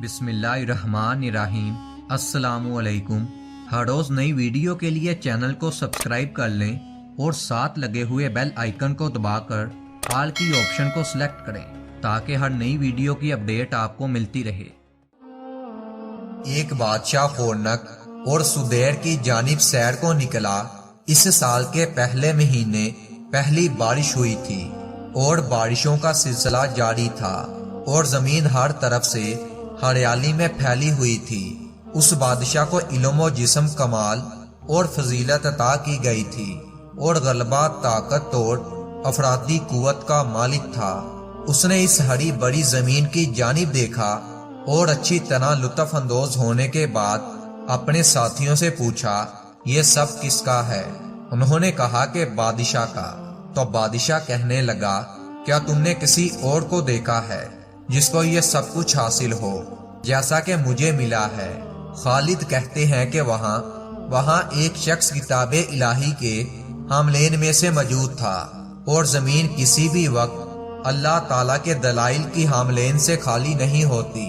बिस्मिल्लाहिर्रहमानिर्रहीम। अस्सलाम वालेकुम। हर रोज़ नई वीडियो के लिए चैनल को सब्सक्राइब कर लें और साथ लगे हुए बेल आइकन को दबाकर ऑल की ऑप्शन को सिलेक्ट करें ताकि हर नई वीडियो की अपडेट आपको मिलती रहे। एक बादशाह खोरनक और सुदेर की जानिब सैर को निकला। इस साल के पहले महीने पहली बारिश हुई थी और बारिशों का सिलसिला जारी था और जमीन हर तरफ से हरियाली में फैली हुई थी। उस बादशाह को इल्म व जिस्म कमाल और फजीलत अता की गई थी और गलबा ताकत और अफरादी कुव्वत का मालिक था। उसने इस हरी बड़ी जमीन की जानिब देखा और अच्छी तरह लुत्फ अंदोज होने के बाद अपने साथियों से पूछा, ये सब किसका है? उन्होंने कहा कि बादशाह का। तो बादशाह कहने लगा, क्या तुमने किसी और को देखा है जिसको ये सब कुछ हासिल हो जैसा कि मुझे मिला है? खालिद कहते हैं कि वहाँ एक शख्स किताबे इलाही के हामलेन में से मौजूद था और जमीन किसी भी वक्त अल्लाह ताला के दलाइल की हामलेन से खाली नहीं होती।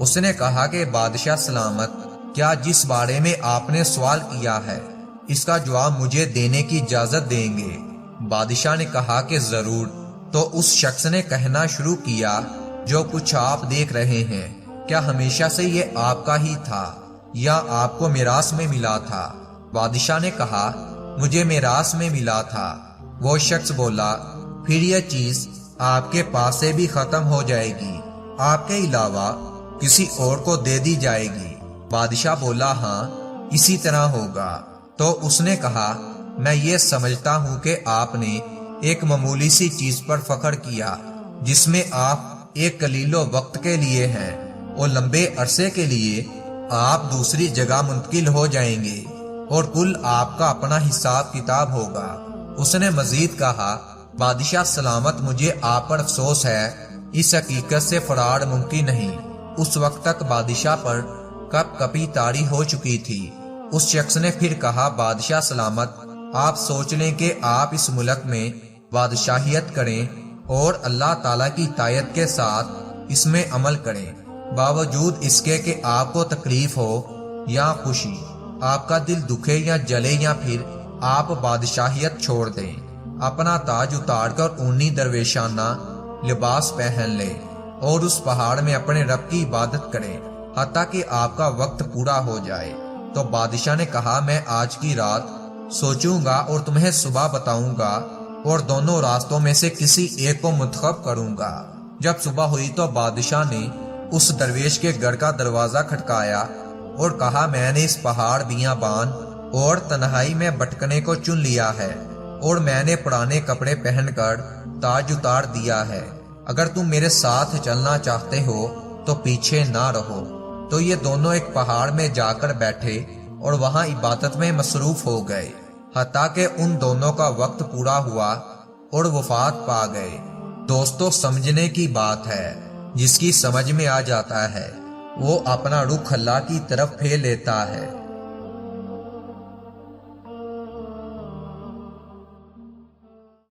उसने कहा कि बादशाह सलामत, क्या जिस बारे में आपने सवाल किया है इसका जवाब मुझे देने की इजाजत देंगे? बादशाह ने कहा कि जरूर। तो उस शख्स ने कहना शुरू किया, जो कुछ आप देख रहे हैं क्या हमेशा से ये आपका ही था या आपको मिरास में मिला था? बादशाह ने कहा, मुझे मिरास में मिला था। वो शख्स बोला, फिर यह चीज आपके पास से भी खत्म हो जाएगी, आपके अलावा किसी और को दे दी जाएगी। बादशाह बोला, हाँ इसी तरह होगा। तो उसने कहा, मैं ये समझता हूँ कि आपने एक मामूली सी चीज पर फख्र किया जिसमें आप एक कलीलो वक्त के लिए हैं और लंबे अरसे के लिए आप दूसरी जगह मुंतकिल हो जाएंगे और कुल आपका अपना हिसाब किताब होगा। उसने मजीद कहा, बादशाह सलामत, मुझे आप पर अफसोस है, इस हकीकत से फरार मुमकिन नहीं। उस वक्त तक बादशाह पर कप कपी तारी हो चुकी थी। उस शख्स ने फिर कहा, बादशाह सलामत, आप सोच लें कि आप इस मुल्क में बादशाहियत करें और अल्लाह ताला की तायत के साथ इसमें अमल करें, बावजूद इसके कि आपको तकलीफ हो या खुशी, आपका दिल दुखे या जले, या फिर आप बादशाहियत छोड़ दें, अपना ताज उतार कर ऊनी दरवेशाना लिबास पहन लें और उस पहाड़ में अपने रब की इबादत करें हत्ता कि आपका वक्त पूरा हो जाए। तो बादशाह ने कहा, मैं आज की रात सोचूंगा और तुम्हें सुबह बताऊंगा और दोनों रास्तों में से किसी एक को मुंतखब करूंगा। जब सुबह हुई तो बादशाह ने उस दरवेश के घर का दरवाजा खटकाया और कहा, मैंने इस पहाड़ बियाबान और तन्हाई में भटकने को चुन लिया है और मैंने पुराने कपड़े पहनकर ताज उतार दिया है। अगर तुम मेरे साथ चलना चाहते हो तो पीछे ना रहो। तो ये दोनों एक पहाड़ में जाकर बैठे और वहां इबादत में मसरूफ हो गए हत्ता कि उन दोनों का वक्त पूरा हुआ और वफात पा गए। दोस्तों, समझने की बात है, जिसकी समझ में आ जाता है वो अपना रुख अल्लाह की तरफ फेर लेता है।